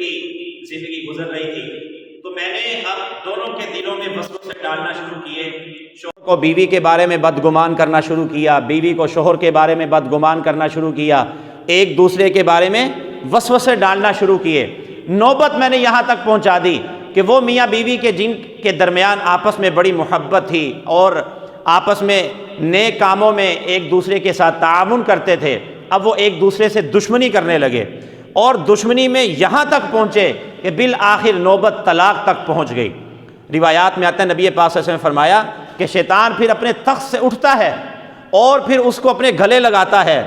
کی زندگی گزر رہی تھی تو میں نے اب دونوں کے دلوں میں وسوسے ڈالنا شروع کیے، شوہر کو بیوی کے بارے میں بدگمان کرنا شروع کیا، بیوی کو شوہر کے بارے میں بدگمان کرنا شروع کیا، ایک دوسرے کے بارے میں وسوسے ڈالنا شروع کیے۔ نوبت میں نے یہاں تک پہنچا دی کہ وہ میاں بیوی کے جن کے درمیان آپس میں بڑی محبت تھی اور آپس میں نیک کاموں میں ایک دوسرے کے ساتھ تعاون کرتے تھے، اب وہ ایک دوسرے سے دشمنی کرنے لگے، اور دشمنی میں یہاں تک پہنچے کہ بالآخر نوبت طلاق تک پہنچ گئی۔ روایات میں آتا ہے نبی پاک صلی اللہ علیہ وسلم نے فرمایا کہ شیطان پھر اپنے تخت سے اٹھتا ہے اور پھر اس کو اپنے گلے لگاتا ہے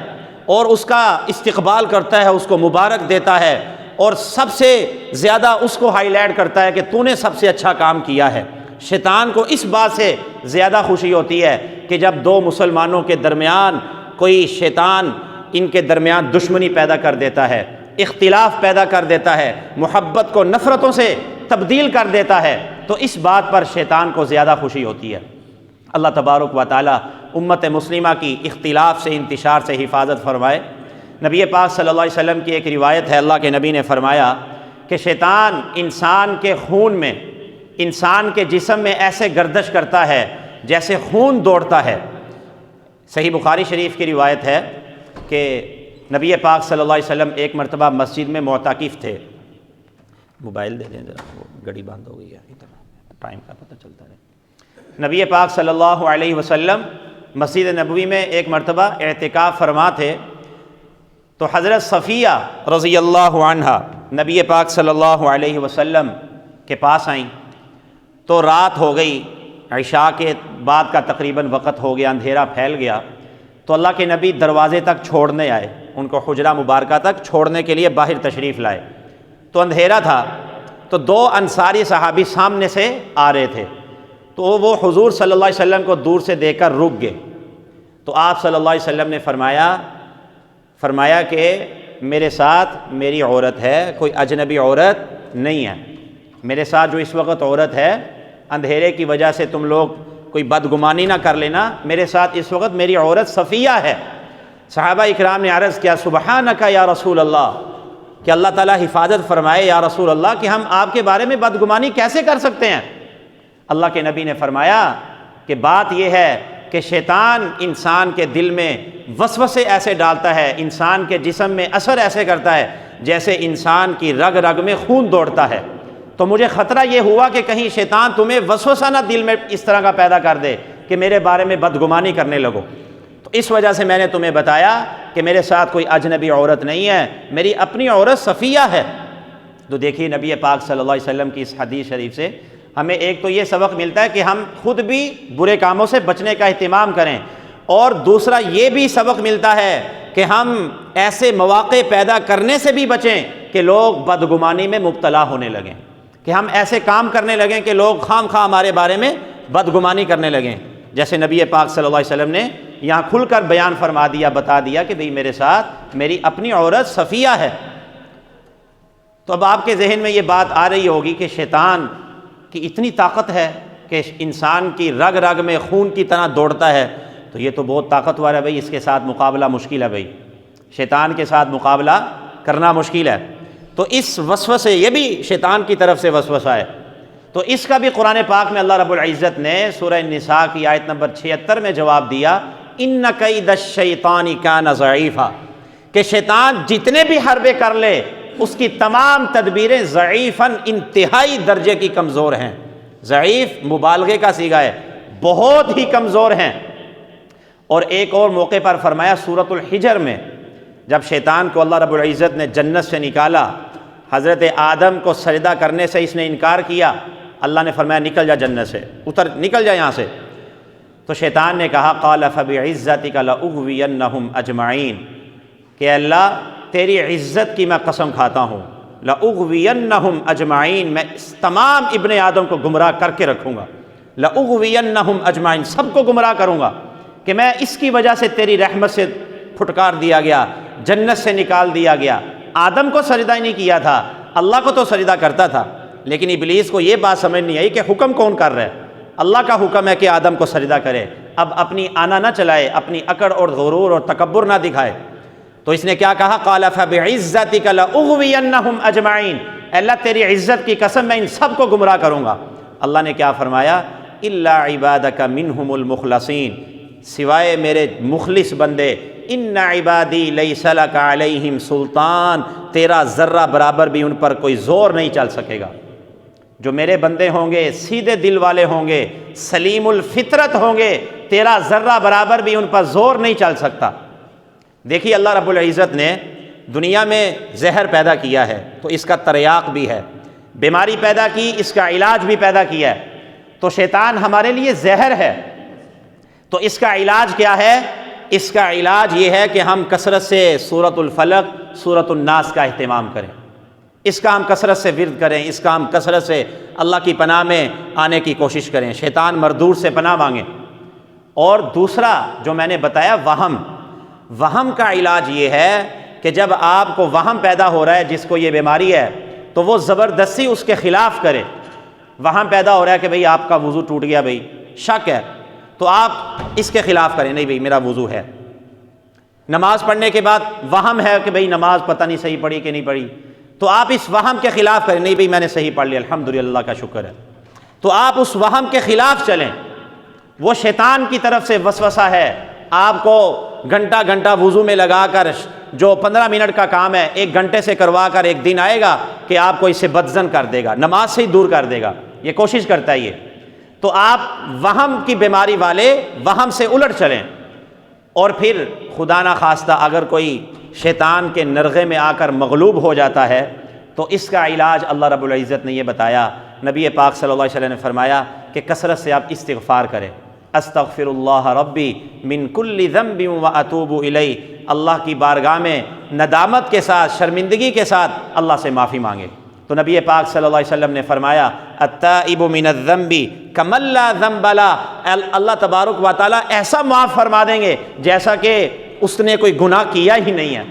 اور اس کا استقبال کرتا ہے، اس کو مبارک دیتا ہے اور سب سے زیادہ اس کو ہائی لائٹ کرتا ہے کہ تو نے سب سے اچھا کام کیا ہے۔ شیطان کو اس بات سے زیادہ خوشی ہوتی ہے کہ جب دو مسلمانوں کے درمیان کوئی شیطان ان کے درمیان دشمنی پیدا کر دیتا ہے، اختلاف پیدا کر دیتا ہے، محبت کو نفرتوں سے تبدیل کر دیتا ہے، تو اس بات پر شیطان کو زیادہ خوشی ہوتی ہے۔ اللہ تبارک و تعالی امت مسلمہ کی اختلاف سے، انتشار سے حفاظت فرمائے۔ نبی پاک صلی اللہ علیہ وسلم کی ایک روایت ہے، اللہ کے نبی نے فرمایا کہ شیطان انسان کے خون میں، انسان کے جسم میں ایسے گردش کرتا ہے جیسے خون دوڑتا ہے۔ صحیح بخاری شریف کی روایت ہے کہ نبی پاک صلی اللہ علیہ وسلم ایک مرتبہ مسجد میں معتکف تھے۔ موبائل دے دیں ذرا، وہ گھڑی بند ہو گئی ہے، ٹائم کا پتہ چلتا ہے۔ نبی پاک صلی اللہ علیہ وسلم مسجد نبوی میں ایک مرتبہ اعتکاف فرما تھے، تو حضرت صفیہ رضی اللہ عنہا نبی پاک صلی اللہ علیہ وسلم کے پاس آئیں، تو رات ہو گئی، عشاء کے بعد کا تقریباً وقت ہو گیا، اندھیرا پھیل گیا، تو اللہ کے نبی دروازے تک چھوڑنے آئے، ان کو حجرہ مبارکہ تک چھوڑنے کے لیے باہر تشریف لائے، تو اندھیرا تھا، تو دو انصاری صحابی سامنے سے آ رہے تھے، تو وہ حضور صلی اللہ علیہ وسلم کو دور سے دیکھ کر رک گئے، تو آپ صلی اللہ علیہ وسلم نے فرمایا کہ میرے ساتھ میری عورت ہے، کوئی اجنبی عورت نہیں ہے، میرے ساتھ جو اس وقت عورت ہے، اندھیرے کی وجہ سے تم لوگ کوئی بدگمانی نہ کر لینا، میرے ساتھ اس وقت میری عورت صفیہ ہے۔ صحابہ اکرام نے عرض کیا سبحانک یا رسول اللہ، کہ اللہ تعالیٰ حفاظت فرمائے یا رسول اللہ کہ ہم آپ کے بارے میں بدگمانی کیسے کر سکتے ہیں؟ اللہ کے نبی نے فرمایا کہ بات یہ ہے کہ شیطان انسان کے دل میں وسوسے ایسے ڈالتا ہے، انسان کے جسم میں اثر ایسے کرتا ہے جیسے انسان کی رگ رگ میں خون دوڑتا ہے، تو مجھے خطرہ یہ ہوا کہ کہیں شیطان تمہیں وسوسہ نہ دل میں اس طرح کا پیدا کر دے کہ میرے بارے میں بدگمانی کرنے لگو، تو اس وجہ سے میں نے تمہیں بتایا کہ میرے ساتھ کوئی اجنبی عورت نہیں ہے، میری اپنی عورت صفیہ ہے۔ تو دیکھیے نبی پاک صلی اللہ علیہ وسلم کی اس حدیث شریف سے ہمیں ایک تو یہ سبق ملتا ہے کہ ہم خود بھی برے کاموں سے بچنے کا اہتمام کریں، اور دوسرا یہ بھی سبق ملتا ہے کہ ہم ایسے مواقع پیدا کرنے سے بھی بچیں کہ لوگ بدگمانی میں مبتلا ہونے لگیں، کہ ہم ایسے کام کرنے لگیں کہ لوگ خام خواہ ہمارے بارے میں بدگمانی کرنے لگیں، جیسے نبی پاک صلی اللہ علیہ وسلم نے یہاں کھل کر بیان فرما دیا، بتا دیا کہ بھئی میرے ساتھ میری اپنی عورت صفیہ ہے۔ تو اب آپ کے ذہن میں یہ بات آ رہی ہوگی کہ شیطان کی اتنی طاقت ہے کہ انسان کی رگ رگ میں خون کی طرح دوڑتا ہے، تو یہ تو بہت طاقتور ہے بھئی، اس کے ساتھ مقابلہ مشکل ہے بھئی، شیطان کے ساتھ مقابلہ کرنا مشکل ہے۔ تو اس وسوسے، یہ بھی شیطان کی طرف سے وسوسہ ہے، تو اس کا بھی قرآن پاک میں اللہ رب العزت نے سورہ النساء کی آیت نمبر 76 میں جواب دیا، ان کید الشیطان کان ضعیفا، کہ شیطان جتنے بھی حربے کر لے اس کی تمام تدبیریں ضعیفاً انتہائی درجے کی کمزور ہیں۔ ضعیف مبالغے کا صیغہ ہے، بہت ہی کمزور ہیں۔ اور ایک اور موقع پر فرمایا سورۃ الحجر میں، جب شیطان کو اللہ رب العزت نے جنت سے نکالا، حضرت آدم کو سجدہ کرنے سے اس نے انکار کیا، اللہ نے فرمایا نکل جا جنت سے، نکل جا یہاں سے، تو شیطان نے کہا قال فبعزتک لاغوینہم اجمعین، کہ اللہ تیری عزت کی میں قسم کھاتا ہوں، لاغوینہم اجمعین، میں تمام ابن آدم کو گمراہ کر کے رکھوں گا، لاغوینہم اجمعین، سب کو گمراہ کروں گا، کہ میں اس کی وجہ سے تیری رحمت سے پھٹکار دیا گیا، جنت سے نکال دیا گیا۔ آدم کو سجدہ ہی نہیں کیا تھا، اللہ کو تو سجدہ کرتا تھا، لیکن ابلیس کو یہ بات سمجھ نہیں آئی کہ حکم کون کر رہا ہے، اللہ کا حکم ہے کہ آدم کو سجدہ کرے، اب اپنی آنا نہ چلائے، اپنی اکڑ اور غرور اور تکبر نہ دکھائے، تو اس نے کیا کہا قال فبعزتک لاغوینہم اجمعین، اللہ تیری عزت کی قسم میں ان سب کو گمراہ کروں گا۔ اللہ نے کیا فرمایا؟ الا عبادک منہم المخلصین، سوائے میرے مخلص بندے، ان عبادی لیس لک علیہم سلطان، تیرا ذرہ برابر بھی ان پر کوئی زور نہیں چل سکے گا۔ جو میرے بندے ہوں گے سیدھے دل والے ہوں گے، سلیم الفطرت ہوں گے، تیرا ذرہ برابر بھی ان پر زور نہیں چل سکتا۔ دیکھیے اللہ رب العزت نے دنیا میں زہر پیدا کیا ہے تو اس کا تریاق بھی ہے، بیماری پیدا کی، اس کا علاج بھی پیدا کیا ہے۔ تو شیطان ہمارے لیے زہر ہے، تو اس کا علاج کیا ہے؟ اس کا علاج یہ ہے کہ ہم کثرت سے سورۃ الفلق، سورۃ الناس کا اہتمام کریں، اس کا ہم کثرت سے ورد کریں، اس کا ہم کثرت سے اللہ کی پناہ میں آنے کی کوشش کریں، شیطان مردود سے پناہ مانگیں۔ اور دوسرا جو میں نے بتایا وہم کا علاج یہ ہے کہ جب آپ کو وہم پیدا ہو رہا ہے، جس کو یہ بیماری ہے، تو وہ زبردستی اس کے خلاف کرے۔ وہم پیدا ہو رہا ہے کہ بھئی آپ کا وضو ٹوٹ گیا، بھئی شک ہے، تو آپ اس کے خلاف کریں، نہیں بھئی میرا وضو ہے۔ نماز پڑھنے کے بعد وہم ہے کہ بھئی نماز پتہ نہیں صحیح پڑھی کہ نہیں پڑھی، تو آپ اس وہم کے خلاف کریں، نہیں بھئی میں نے صحیح پڑھ لیا الحمدللہ، اللہ کا شکر ہے، تو آپ اس وہم کے خلاف چلیں۔ وہ شیطان کی طرف سے وسوسہ ہے، آپ کو گھنٹہ وضو میں لگا کر جو 15 منٹ کا کام ہے 1 گھنٹے سے کروا کر ایک دن آئے گا کہ آپ کو اس سے بدظن کر دے گا، نماز سے ہی دور کر دے گا، یہ کوشش کرتا ہے یہ۔ تو آپ وہم کی بیماری والے وہم سے الٹ چلیں۔ اور پھر خدا نہ خواستہ اگر کوئی شیطان کے نرغے میں آ کر مغلوب ہو جاتا ہے تو اس کا علاج اللہ رب العزت نے یہ بتایا، نبی پاک صلی اللہ علیہ وسلم نے فرمایا کہ کثرت سے آپ استغفار کریں، استغفر اللہ ربی من کل ذنب واتوب الیہ، اللہ کی بارگاہ میں ندامت کے ساتھ، شرمندگی کے ساتھ اللہ سے معافی مانگے۔ تو نبی پاک صلی اللہ علیہ وسلم نے فرمایا التائب من الذنب کمن لا ذنب له، اللہ تبارک و تعالیٰ ایسا معاف فرما دیں گے جیسا کہ اس نے کوئی گناہ کیا ہی نہیں ہے،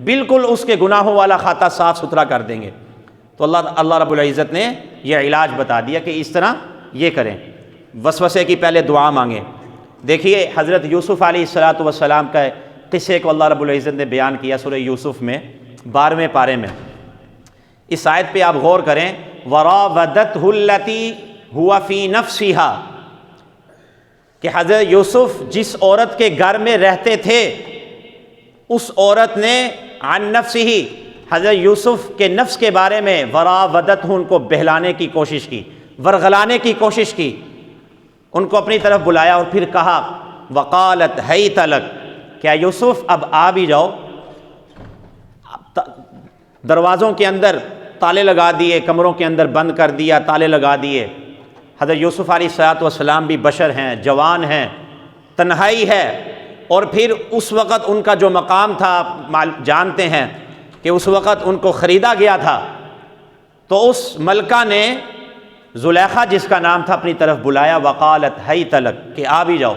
بالکل اس کے گناہوں والا خاطہ صاف ستھرا کر دیں گے۔ تو اللہ رب العزت نے یہ علاج بتا دیا کہ اس طرح یہ کریں، وسوسے کی پہلے دعا مانگیں۔ دیکھیے حضرت یوسف علیہ السلام کا قصے کو اللہ رب العزت نے بیان کیا سورہ یوسف میں 12ویں پارے میں۔ اس آیت پہ آپ غور کریں، وراودته التي هو في نفسها، کہ حضرت یوسف جس عورت کے گھر میں رہتے تھے اس عورت نے عن نفسه، حضرت یوسف کے نفس کے بارے میں وراودته ان کو بہلانے کی کوشش کی، ورغلانے کی کوشش کی، ان کو اپنی طرف بلایا اور پھر کہا وقالت حیت لک، کیا یوسف اب آ بھی جاؤ۔ دروازوں کے اندر تالے لگا دیے، کمروں کے اندر بند کر دیا، تالے لگا دیے۔ حضرت یوسف علیہ السلام بھی بشر ہیں، جوان ہیں، تنہائی ہے، اور پھر اس وقت ان کا جو مقام تھا جانتے ہیں کہ اس وقت ان کو خریدا گیا تھا، تو اس ملکہ نے زلیخا جس کا نام تھا اپنی طرف بلایا، وقالت حیت لک، کہ آ بھی جاؤ۔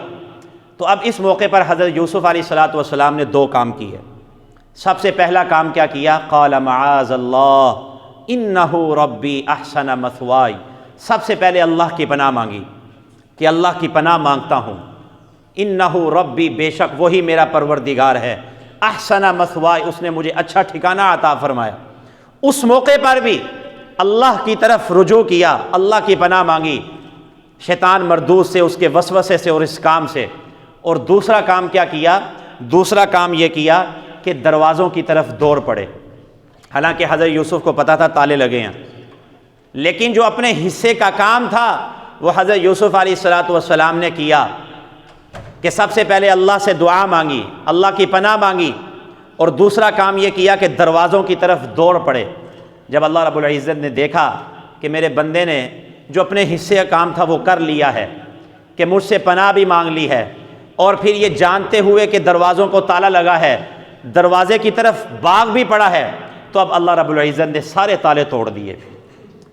تو اب اس موقع پر حضرت یوسف علیہ السلام نے 2 کام کیے۔ سب سے پہلا کام کیا کیا؟ قال معاذ اللہ انہ ربی احسن مثوائی، سب سے پہلے اللہ کی پناہ مانگی کہ اللہ کی پناہ مانگتا ہوں، انہ ربی، بے شک وہی میرا پروردگار ہے، احسن مثوائی، اس نے مجھے اچھا ٹھکانہ عطا فرمایا۔ اس موقع پر بھی اللہ کی طرف رجوع کیا، اللہ کی پناہ مانگی شیطان مردود سے، اس کے وسوسے سے اور اس کام سے۔ اور دوسرا کام کیا کیا؟ دوسرا کام یہ کیا کہ دروازوں کی طرف دوڑ پڑے۔ حالانکہ حضرت یوسف کو پتا تھا تالے لگے ہیں، لیکن جو اپنے حصے کا کام تھا وہ حضرت یوسف علیہ السلام نے کیا کہ سب سے پہلے اللہ سے دعا مانگی، اللہ کی پناہ مانگی، اور دوسرا کام یہ کیا کہ دروازوں کی طرف دوڑ پڑے۔ جب اللہ رب العزت نے دیکھا کہ میرے بندے نے جو اپنے حصے کا کام تھا وہ کر لیا ہے، کہ مجھ سے پناہ بھی مانگ لی ہے، اور پھر یہ جانتے ہوئے کہ دروازوں کو تالا لگا ہے، دروازے کی طرف بھاگ بھی پڑا ہے، تو اب اللہ رب العزت نے سارے تالے توڑ دیے۔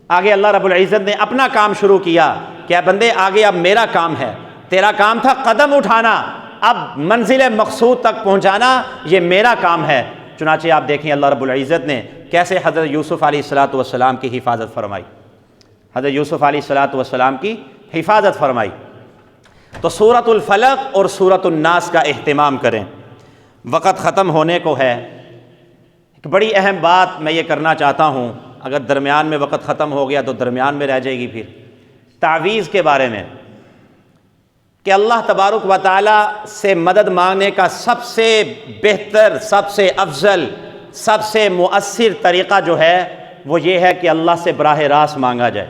آگے اللہ رب العزت نے اپنا کام شروع کیا کہ اے بندے آگے اب میرا کام ہے، تیرا کام تھا قدم اٹھانا، اب منزل مقصود تک پہنچانا یہ میرا کام ہے۔ چنانچہ آپ دیکھیں اللہ رب العزت نے کیسے حضرت یوسف علیہ السلام کی حفاظت فرمائی، حضرت یوسف علیہ السلام کی حفاظت فرمائی۔ تو سورۃ الفلق اور سورۃ الناس کا اہتمام کریں۔ وقت ختم ہونے کو ہے، ایک بڑی اہم بات میں یہ کرنا چاہتا ہوں اگر درمیان میں وقت ختم ہو گیا تو درمیان میں رہ جائے گی. پھر تعویذ کے بارے میں کہ اللہ تبارک و تعالیٰ سے مدد مانگنے کا سب سے بہتر، سب سے افضل، سب سے مؤثر طریقہ جو ہے وہ یہ ہے کہ اللہ سے براہ راست مانگا جائے.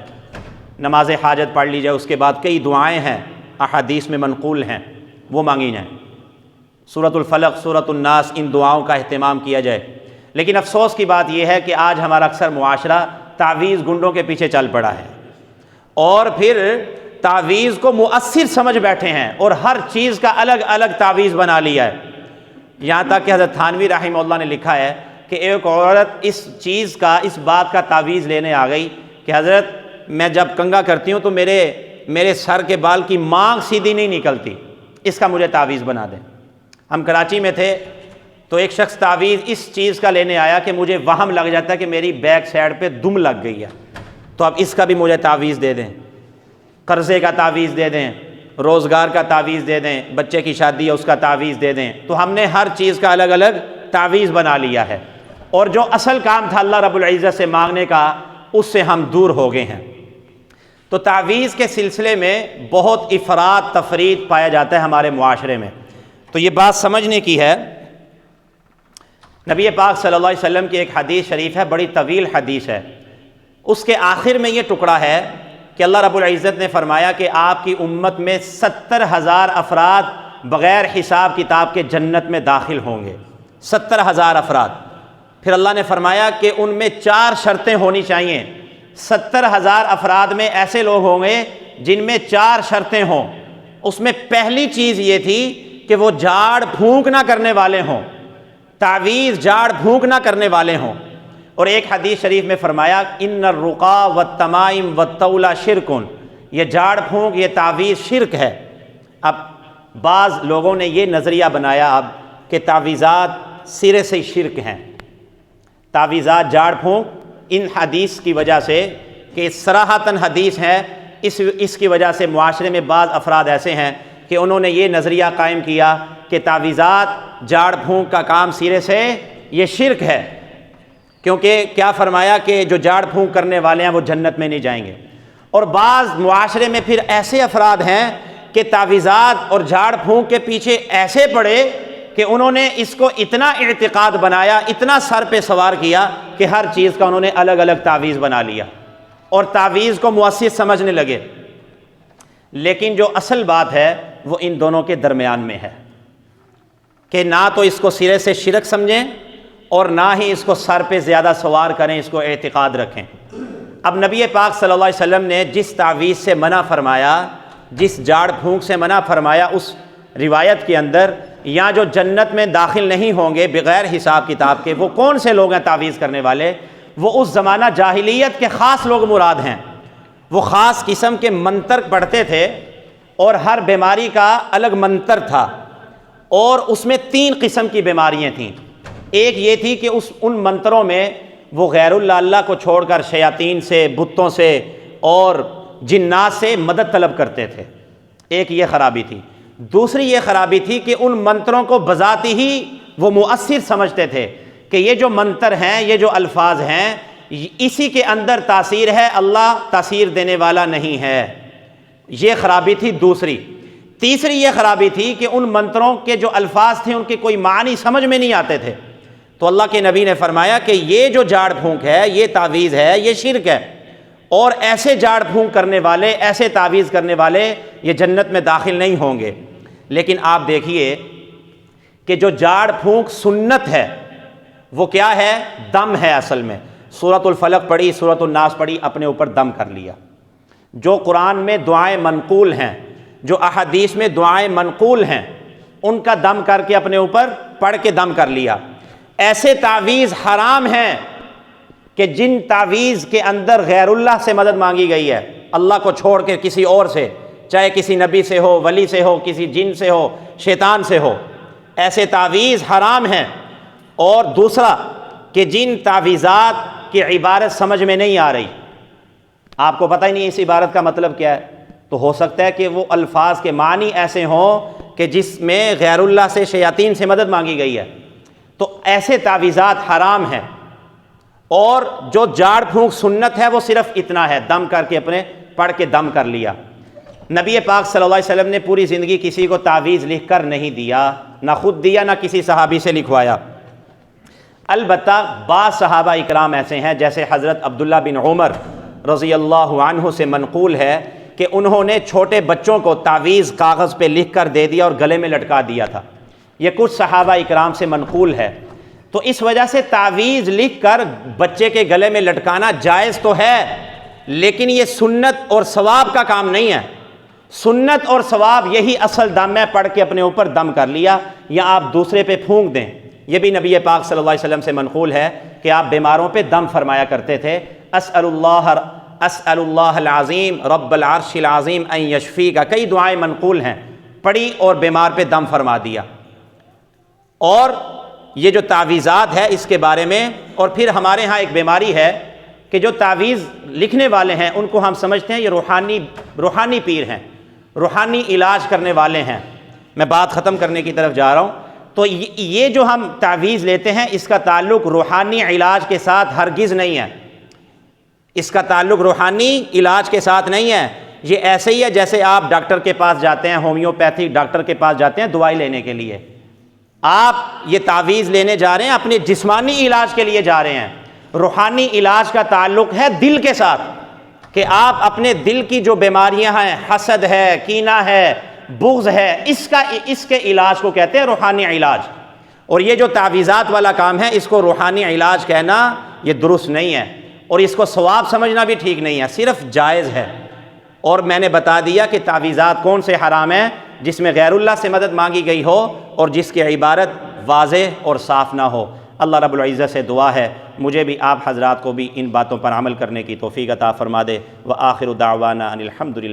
نماز حاجت پڑھ لی جائے، اس کے بعد کئی دعائیں ہیں احادیث میں منقول ہیں، وہ مانگی جائیں. سورۃ الفلق، سورۃ الناس، ان دعاؤں کا اہتمام کیا جائے. لیکن افسوس کی بات یہ ہے کہ آج ہمارا اکثر معاشرہ تعویذ گنڈوں کے پیچھے چل پڑا ہے اور پھر تعویذ کو مؤثر سمجھ بیٹھے ہیں اور ہر چیز کا الگ الگ تعویذ بنا لیا ہے. یہاں تک کہ حضرت تھانوی رحمہ اللہ نے لکھا ہے کہ ایک عورت اس بات کا تعویذ لینے آ گئی کہ حضرت میں جب کنگھا کرتی ہوں تو میرے سر کے بال کی مانگ سیدھی نہیں نکلتی، اس کا مجھے تعویذ بنا دیں. ہم کراچی میں تھے تو ایک شخص تعویذ اس چیز کا لینے آیا کہ مجھے وہم لگ جاتا ہے کہ میری بیک سائڈ پہ دم لگ گئی ہے، تو اب اس کا بھی مجھے تعویذ دے دیں. قرضے کا تعویذ دے دیں، روزگار کا تعویذ دے دیں، بچے کی شادی ہے اس کا تعویذ دے دیں. تو ہم نے ہر چیز کا الگ الگ تعویذ بنا لیا ہے اور جو اصل کام تھا اللہ رب العزت سے مانگنے کا، اس سے ہم دور ہو گئے ہیں. تو تعویذ کے سلسلے میں بہت افراط تفریط پایا جاتا ہے ہمارے معاشرے میں. تو یہ بات سمجھنے کی ہے. نبی پاک صلی اللہ علیہ وسلم کی ایک حدیث شریف ہے، بڑی طویل حدیث ہے. اس کے آخر میں یہ ٹکڑا ہے کہ اللہ رب العزت نے فرمایا کہ آپ کی امت میں 70,000 افراد بغیر حساب کتاب کے جنت میں داخل ہوں گے. 70,000 افراد. پھر اللہ نے فرمایا کہ ان میں 4 شرطیں ہونی چاہیے. 70,000 افراد میں ایسے لوگ ہوں گے جن میں 4 شرطیں ہوں. اس میں پہلی چیز یہ تھی کہ وہ جھاڑ پھونک نہ کرنے والے ہوں، تعویذ جھاڑ پھونک نہ کرنے والے ہوں. اور ایک حدیث شریف میں فرمایا ان الرقا والتمائم والطول شرک، یہ جھاڑ پھونک، یہ تعویذ شرک ہے. اب بعض لوگوں نے یہ نظریہ بنایا اب کہ تعویذات سرے سے شرک ہیں. تعویذات جھاڑ پھونک ان حدیث کی وجہ سے کہ صراحتاً حدیث ہے، اس کی وجہ سے معاشرے میں بعض افراد ایسے ہیں کہ انہوں نے یہ نظریہ قائم کیا کہ تعویذات جھاڑ پھونک کا کام سرے سے یہ شرک ہے، کیونکہ کیا فرمایا کہ جو جھاڑ پھونک کرنے والے ہیں وہ جنت میں نہیں جائیں گے. اور بعض معاشرے میں پھر ایسے افراد ہیں کہ تعویذات اور جھاڑ پھونک کے پیچھے ایسے پڑے کہ انہوں نے اس کو اتنا اعتقاد بنایا، اتنا سر پہ سوار کیا کہ ہر چیز کا انہوں نے الگ الگ تعویذ بنا لیا اور تعویذ کو مؤثر سمجھنے لگے. لیکن جو اصل بات ہے وہ ان دونوں کے درمیان میں ہے کہ نہ تو اس کو سرے سے شرک سمجھیں اور نہ ہی اس کو سر پہ زیادہ سوار کریں، اس کو اعتقاد رکھیں. اب نبی پاک صلی اللہ علیہ وسلم نے جس تعویذ سے منع فرمایا، جس جھاڑ پھونک سے منع فرمایا، اس روایت کے اندر یا جو جنت میں داخل نہیں ہوں گے بغیر حساب کتاب کے، وہ کون سے لوگ ہیں تعویذ کرنے والے؟ وہ اس زمانہ جاہلیت کے خاص لوگ مراد ہیں. وہ خاص قسم کے منتر پڑھتے تھے اور ہر بیماری کا الگ منتر تھا، اور اس میں 3 قسم کی بیماریاں تھیں. ایک یہ تھی کہ ان منتروں میں وہ غیر اللہ کو چھوڑ کر شیاطین سے، بتوں سے اور جنات سے مدد طلب کرتے تھے. ایک یہ خرابی تھی. دوسری یہ خرابی تھی کہ ان منتروں کو بذاتی ہی وہ مؤثر سمجھتے تھے کہ یہ جو منتر ہیں، یہ جو الفاظ ہیں، اسی کے اندر تاثیر ہے، اللہ تاثیر دینے والا نہیں ہے. یہ خرابی تھی دوسری. تیسری یہ خرابی تھی کہ ان منتروں کے جو الفاظ تھے ان کے کوئی معنی سمجھ میں نہیں آتے تھے. تو اللہ کے نبی نے فرمایا کہ یہ جو جھاڑ پھونک ہے، یہ تعویذ ہے، یہ شرک ہے، اور ایسے جھاڑ پھونک کرنے والے، ایسے تعویذ کرنے والے یہ جنت میں داخل نہیں ہوں گے. لیکن آپ دیکھیے کہ جو جھاڑ پھونک سنت ہے وہ کیا ہے؟ دم ہے. اصل میں سورۃ الفلق پڑھی، سورۃ الناس پڑھی، اپنے اوپر دم کر لیا. جو قرآن میں دعائیں منقول ہیں، جو احادیث میں دعائیں منقول ہیں، ان کا دم کر کے اپنے اوپر پڑھ کے دم کر لیا. ایسے تعویذ حرام ہیں کہ جن تعویذ کے اندر غیر اللہ سے مدد مانگی گئی ہے، اللہ کو چھوڑ کے کسی اور سے، چاہے کسی نبی سے ہو، ولی سے ہو، کسی جن سے ہو، شیطان سے ہو، ایسے تعویذ حرام ہیں. اور دوسرا کہ جن تعویذات کی عبارت سمجھ میں نہیں آ رہی، آپ کو پتہ ہی نہیں اس عبارت کا مطلب کیا ہے، تو ہو سکتا ہے کہ وہ الفاظ کے معنی ایسے ہوں کہ جس میں غیر اللہ سے، شیاطین سے مدد مانگی گئی ہے، تو ایسے تعویذات حرام ہیں. اور جو جاڑ پھونک سنت ہے وہ صرف اتنا ہے، دم کر کے اپنے پڑھ کے دم کر لیا۔ نبی پاک صلی اللہ علیہ وسلم نے پوری زندگی کسی کو تعویذ لکھ کر نہیں دیا، نہ خود دیا نہ کسی صحابی سے لکھوایا۔ البتہ بعض صحابہ اکرام ایسے ہیں، جیسے حضرت عبداللہ بن عمر رضی اللہ عنہ سے منقول ہے کہ انہوں نے چھوٹے بچوں کو تعویذ کاغذ پہ لکھ کر دے دیا اور گلے میں لٹکا دیا تھا۔ یہ کچھ صحابہ اکرام سے منقول ہے۔ تو اس وجہ سے تعویذ لکھ کر بچے کے گلے میں لٹکانا جائز تو ہے، لیکن یہ سنت اور ثواب کا کام نہیں ہے۔ سنت اور ثواب یہی اصل دم ہے، پڑھ کے اپنے اوپر دم کر لیا یا آپ دوسرے پہ پھونک دیں۔ یہ بھی نبی پاک صلی اللہ علیہ وسلم سے منقول ہے کہ آپ بیماروں پہ دم فرمایا کرتے تھے، اسأل اللہ العظیم رب العرش العظیم ان یشفیک، کئی دعائیں منقول ہیں، پڑھی اور بیمار پہ دم فرما دیا۔ اور یہ جو تعویذات ہے اس کے بارے میں، اور پھر ہمارے ہاں ایک بیماری ہے کہ جو تعویذ لکھنے والے ہیں ان کو ہم سمجھتے ہیں یہ روحانی پیر ہیں، روحانی علاج کرنے والے ہیں۔ میں بات ختم کرنے کی طرف جا رہا ہوں۔ تو یہ جو ہم تعویذ لیتے ہیں اس کا تعلق روحانی علاج کے ساتھ ہرگز نہیں ہے، اس کا تعلق روحانی علاج کے ساتھ نہیں ہے۔ یہ ایسے ہی ہے جیسے آپ ڈاکٹر کے پاس جاتے ہیں، ہومیوپیتھک ڈاکٹر کے پاس جاتے ہیں دوائی لینے کے لیے، آپ یہ تعویذ لینے جا رہے ہیں، اپنے جسمانی علاج کے لیے جا رہے ہیں۔ روحانی علاج کا تعلق ہے دل کے ساتھ، کہ آپ اپنے دل کی جو بیماریاں ہیں، حسد ہے، کینہ ہے، بغض ہے، اس کے علاج کو کہتے ہیں روحانی علاج۔ اور یہ جو تعویذات والا کام ہے اس کو روحانی علاج کہنا یہ درست نہیں ہے، اور اس کو ثواب سمجھنا بھی ٹھیک نہیں ہے، صرف جائز ہے۔ اور میں نے بتا دیا کہ تعویذات کون سے حرام ہیں، جس میں غیر اللہ سے مدد مانگی گئی ہو اور جس کی عبارت واضح اور صاف نہ ہو۔ اللہ رب العزت سے دعا ہے مجھے بھی آپ حضرات کو بھی ان باتوں پر عمل کرنے کی توفیق عطا فرما دے۔ وآخر دعوانا ان الحمد للہ۔